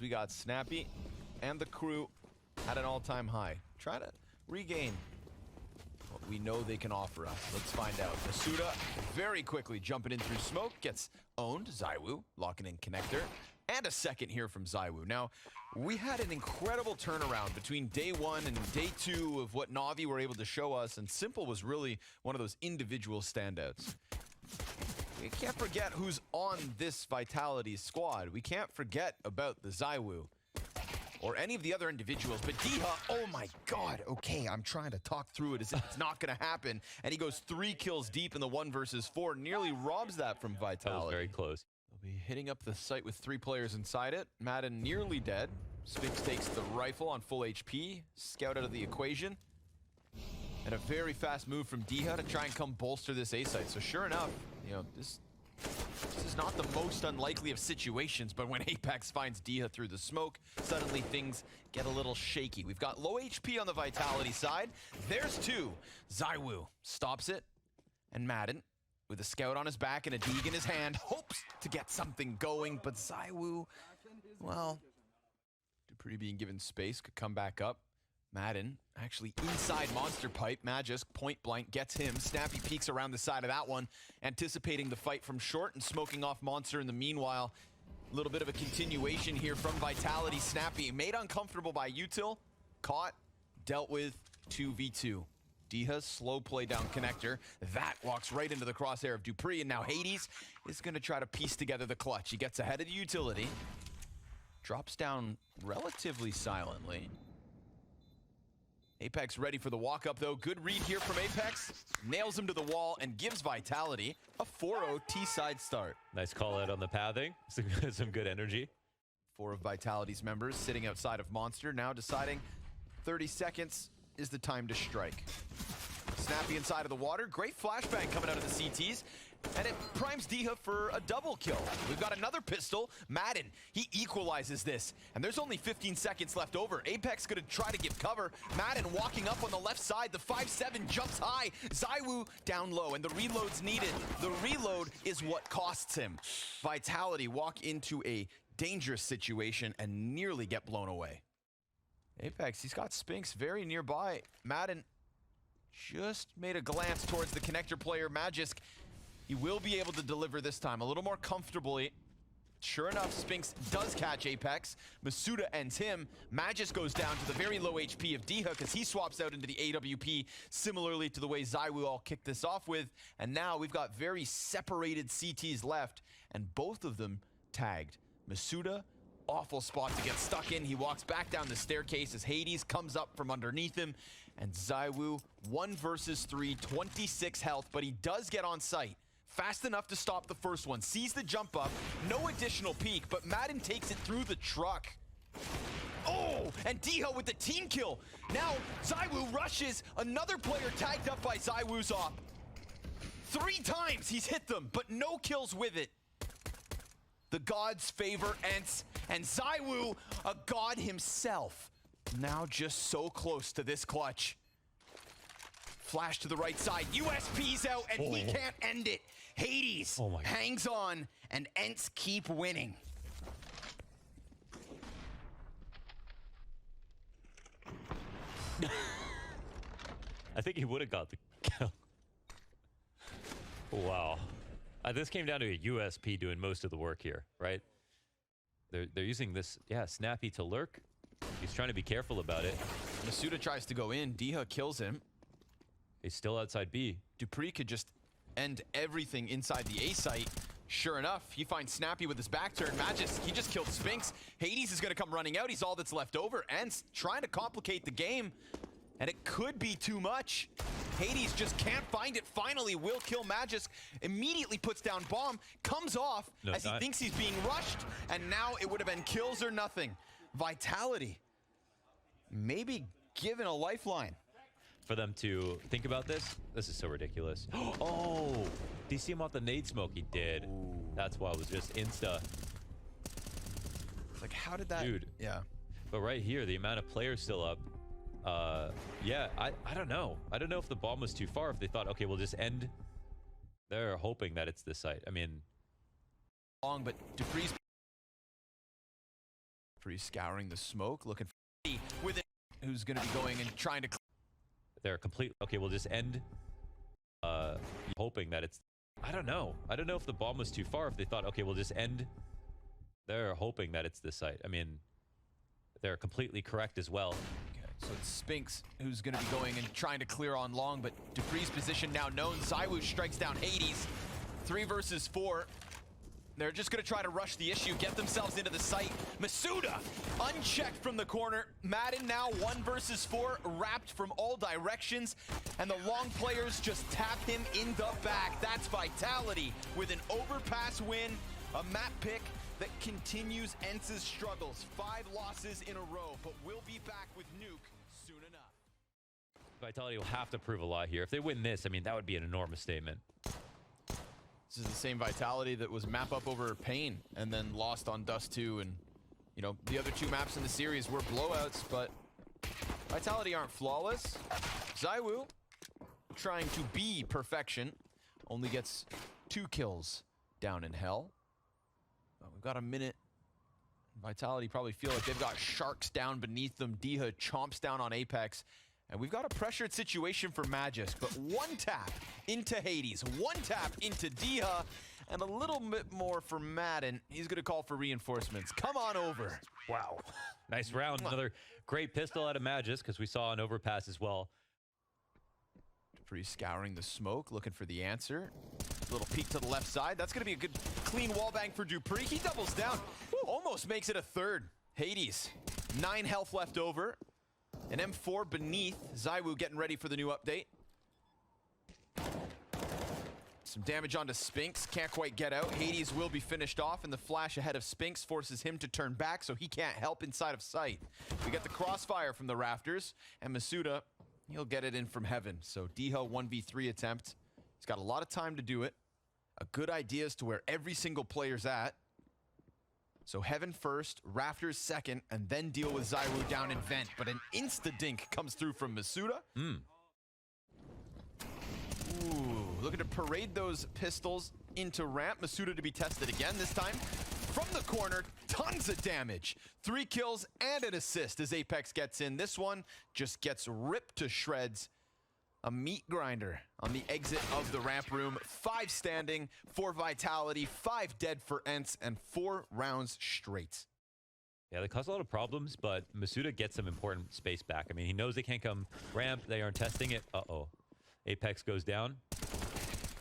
as we got Snappy and the crew at an all-time high. Try to regain what we know they can offer us. Let's find out. Masuda very quickly jumping in through smoke, gets owned. ZywOo locking in connector. And a second here from ZywOo. Now, we had an incredible turnaround between day 1 and day 2 of what Na'Vi were able to show us, and Simple was really one of those individual standouts. We can't forget who's on this Vitality squad. We can't forget about the ZywOo or any of the other individuals, but Diha, oh my god, okay, I'm trying to talk through it as if it's not gonna happen, and he goes 3 kills deep in the 1 versus 4, nearly robs that from Vitality. That was very close. They'll be hitting up the site with 3 players inside it. Madden nearly dead. Sphinx takes the rifle on full HP. Scout out of the equation. And a very fast move from Diha to try and come bolster this A site. So sure enough, you know, this is not the most unlikely of situations, but when Apex finds Diha through the smoke, suddenly things get a little shaky. We've got low HP on the Vitality side. There's 2. ZywOo stops it, and Madden, with a scout on his back and a Deeg in his hand, hopes to get something going, but ZywOo, well, Dupree being given space, could come back up. Madden actually inside Monster Pipe. Magisk point blank gets him. Snappy peeks around the side of that one, anticipating the fight from short and smoking off Monster in the meanwhile. A little bit of a continuation here from Vitality. Snappy made uncomfortable by Util, caught, dealt with 2v2. Diha's slow play down connector. That walks right into the crosshair of Dupree, and now Hades is going to try to piece together the clutch. He gets ahead of the utility, drops down relatively silently. Apex ready for the walk-up, though. Good read here from Apex. Nails him to the wall and gives Vitality a 4-0 T-side start. Nice call out on the pathing. Some good energy. 4 of Vitality's members sitting outside of Monster, now deciding 30 seconds is the time to strike. Snappy inside of the water. Great flashbang coming out of the CTs. And it primes Diha for a double kill. We've got another pistol. Madden, he equalizes this. And there's only 15 seconds left over. Apex gonna try to give cover. Madden walking up on the left side. The 5-7 jumps high. ZywOo down low, and the reload's needed. The reload is what costs him. Vitality walk into a dangerous situation and nearly get blown away. Apex, he's got Sphinx very nearby. Madden just made a glance towards the connector player, Magisk. He will be able to deliver this time a little more comfortably. Sure enough, Sphinx does catch Apex. Masuda ends him. Magisk goes down to the very low HP of Diha because he swaps out into the AWP, similarly to the way ZywOo all kicked this off with. And now we've got very separated CTs left, and both of them tagged. Masuda, awful spot to get stuck in. He walks back down the staircase as Hades comes up from underneath him. And ZywOo, 1 versus 3, 26 health, but he does get on site. Fast enough to stop the first one. Sees the jump up. No additional peek, but Madden takes it through the truck. Oh, and Diha with the team kill. Now, ZywOo rushes. Another player tagged up by ZywOo's op. 3 times he's hit them, but no kills with it. The gods favor Ents, and ZywOo, a god himself, now just so close to this clutch. Flash to the right side. USP's out, and he can't end it. Hades hangs on, and Ents keep winning. I think he would have got the kill. Wow. This came down to a USP doing most of the work here, right? They're using this, Snappy to lurk. He's trying to be careful about it. Masuda tries to go in. Diha kills him. He's still outside B. Dupree could just end everything inside the A site. Sure enough, he finds Snappy with his back turn. Magisk, he just killed Sphinx. Hades is going to come running out. He's all that's left over. Ents trying to complicate the game. And it could be too much. Hades just can't find it. Finally will kill Magisk. Immediately puts down bomb. Comes off as he thinks he's being rushed. And now it would have been kills or nothing. Vitality maybe given a lifeline. For them to think about this is so ridiculous. Oh, did you see him off the nade smoke? He did. Ooh. That's why it was just insta. Like, how did that? Dude. Yeah. But right here, the amount of players still up. Yeah, I don't know. I don't know if the bomb was too far, if they thought, okay, we'll just end. They're hoping that it's this site. I mean, long, but Dupree's Dupree scouring the smoke, looking for with it, who's going to be going and trying to. They're complete. Okay, we'll just end. Hoping that it's. I don't know. I don't know if the bomb was too far. If they thought, okay, we'll just end. They're hoping that it's this site. I mean, they're completely correct as well. Okay, so it's Spinks who's going to be going and trying to clear on long, but Dupree's position now known. ZywOo strikes down Hades. 3 versus 4. They're just going to try to rush the issue, get themselves into the site. Masuda, unchecked from the corner. Madden now 1 versus 4, wrapped from all directions. And the long players just tap him in the back. That's Vitality with an overpass win. A map pick that continues ENCE's struggles. 5 losses in a row, but we'll be back with Nuke soon enough. Vitality will have to prove a lot here. If they win this, I mean, that would be an enormous statement. This is the same Vitality that was map up over Pain and then lost on Dust 2. And, you know, the other 2 maps in the series were blowouts, but Vitality aren't flawless. ZywOo, trying to be perfection, only gets 2 kills down in hell. We've got a minute. Vitality probably feel like they've got sharks down beneath them. DIHA chomps down on Apex. And we've got a pressured situation for Magisk, but 1 tap into Hades, 1 tap into DIHA, and a little bit more for Madden. He's gonna call for reinforcements. Come on over. Wow. Nice round. Another great pistol out of Magisk, because we saw an overpass as well. Dupree scouring the smoke, looking for the answer. A little peek to the left side. That's gonna be a good clean wallbang for Dupree. He doubles down, almost makes it a 3rd. Hades, 9 health left over. An M4 beneath. ZywOo getting ready for the new update. Some damage onto Spinks. Can't quite get out. Hades will be finished off, and the flash ahead of Spinks forces him to turn back, so he can't help inside of sight. We get the crossfire from the rafters, and Masuda, he'll get it in from heaven. So DIHA 1v3 attempt. He's got a lot of time to do it. A good idea as to where every single player's at. So Heaven first, Rafters second, and then deal with ZywOo down in Vent. But an insta-dink comes through from Masuda. Ooh, looking to parade those pistols into ramp. Masuda to be tested again, this time from the corner. Tons of damage. 3 kills and an assist as Apex gets in. This one just gets ripped to shreds. A meat grinder on the exit of the ramp room. 5 standing for Vitality, 5 dead for ENCE, and 4 rounds straight. Yeah, they cause a lot of problems, but Masuda gets some important space back. I mean, he knows they can't come ramp. They aren't testing it. Uh-oh. Apex goes down.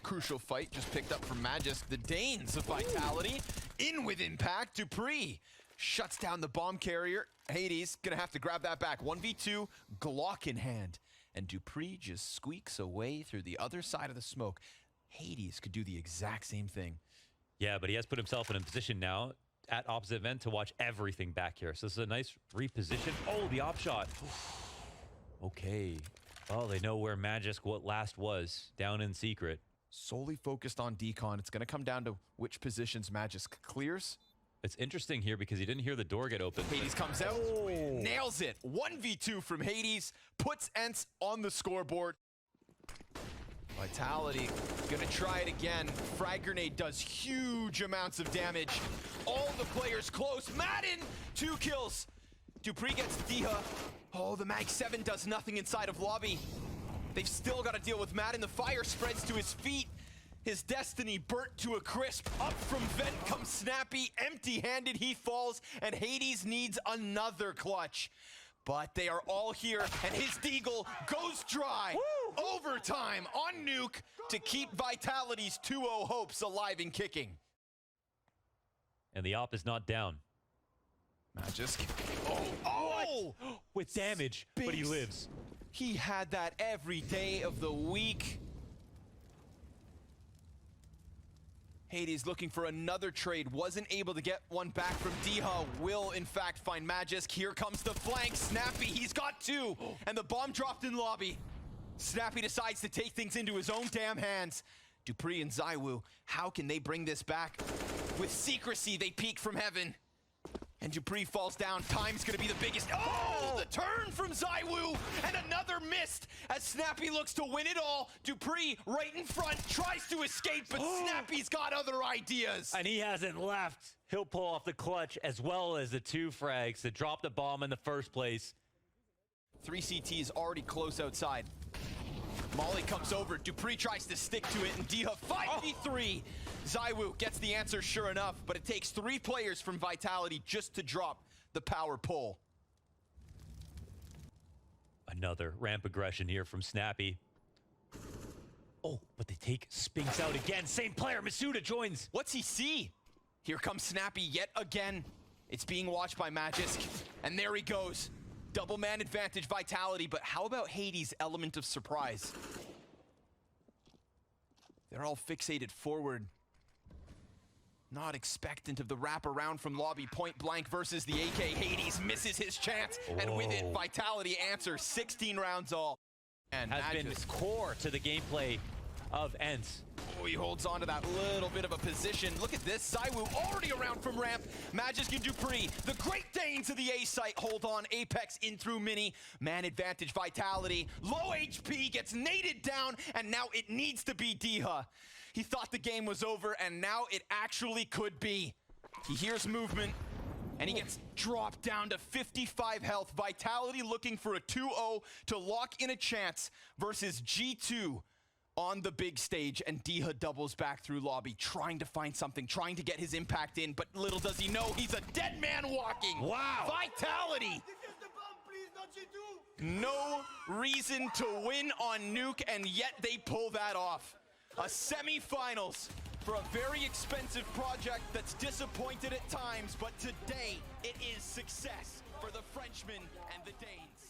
Crucial fight just picked up from Magisk. The Danes of Vitality in with impact. Dupree shuts down the bomb carrier. Hades gonna have to grab that back. 1v2, Glock in hand. And Dupree just squeaks away through the other side of the smoke. Hades could do the exact same thing. Yeah, but he has put himself in a position now at opposite vent to watch everything back here. So this is a nice reposition. Oh, the op shot. Okay. Oh, they know where Magisk last was, down in secret. Solely focused on decon. It's going to come down to which positions Magisk clears. It's interesting here because he didn't hear the door get open. Hades comes out, nails it. 1v2 from Hades, puts ENCE on the scoreboard. Vitality gonna try it again. Frag grenade does huge amounts of damage. All the players close. Madden, 2 kills. Dupree gets DIHA. Oh, the Mag 7 does nothing inside of lobby. They've still got to deal with Madden. The fire spreads to his feet. His destiny burnt to a crisp. Up from Vent comes Snappy. Empty-handed he falls, and Hades needs another clutch. But they are all here, and his Deagle goes dry. Woo! Overtime on Nuke to keep Vitality's 2-0 hopes alive and kicking. And the op is not down. Magisk. Oh! With damage, but he lives. He had that every day of the week. Hades looking for another trade, wasn't able to get one back from DIHA, will in fact find Magisk. Here comes the flank, Snappy, he's got 2, and the bomb dropped in lobby. Snappy decides to take things into his own damn hands. Dupree and ZywOo, how can they bring this back? With secrecy, they peek from heaven. And Dupree falls down. Time's gonna be the biggest. Oh, the turn from ZywOo, and another missed as Snappy looks to win it all. Dupree right in front, tries to escape, but Snappy's got other ideas. And he hasn't left. He'll pull off the clutch as well as the 2 frags to drop the bomb in the first place. 3 CTs already close outside. Molly comes over. Dupree tries to stick to it, and Diha 5v3. ZywOo gets the answer sure enough, but it takes 3 players from Vitality just to drop the power pole. Another ramp aggression here from Snappy. Oh, but they take Spinks out again. Same player, Masuda joins. What's he see? Here comes Snappy yet again. It's being watched by Magisk, and there he goes. Double man advantage Vitality, but how about Hades' element of surprise? They're all fixated forward. Not expectant of the wraparound from lobby point blank versus the AK. Hades misses his chance, and with it, Vitality answer 16 rounds all. And has been Magisk, core to the gameplay of ENCE. oh, he holds on to that little bit of a position. Look at this, ZywOo already around from ramp. Magisk and Dupree, the Great Danes of the A site, hold on. Apex in through mini. Man advantage Vitality. Low HP gets naded down, and now it needs to be Diha. He thought the game was over, and now it actually could be. He hears movement, and he gets dropped down to 55 health. Vitality looking for a 2-0 to lock in a chance versus G2 on the big stage, and Diha doubles back through lobby, trying to find something, trying to get his impact in, but little does he know, he's a dead man walking. Wow. Vitality. No reason to win on Nuke, and yet they pull that off. A semi-finals for a very expensive project that's disappointed at times, but today it is success for the Frenchmen and the Danes.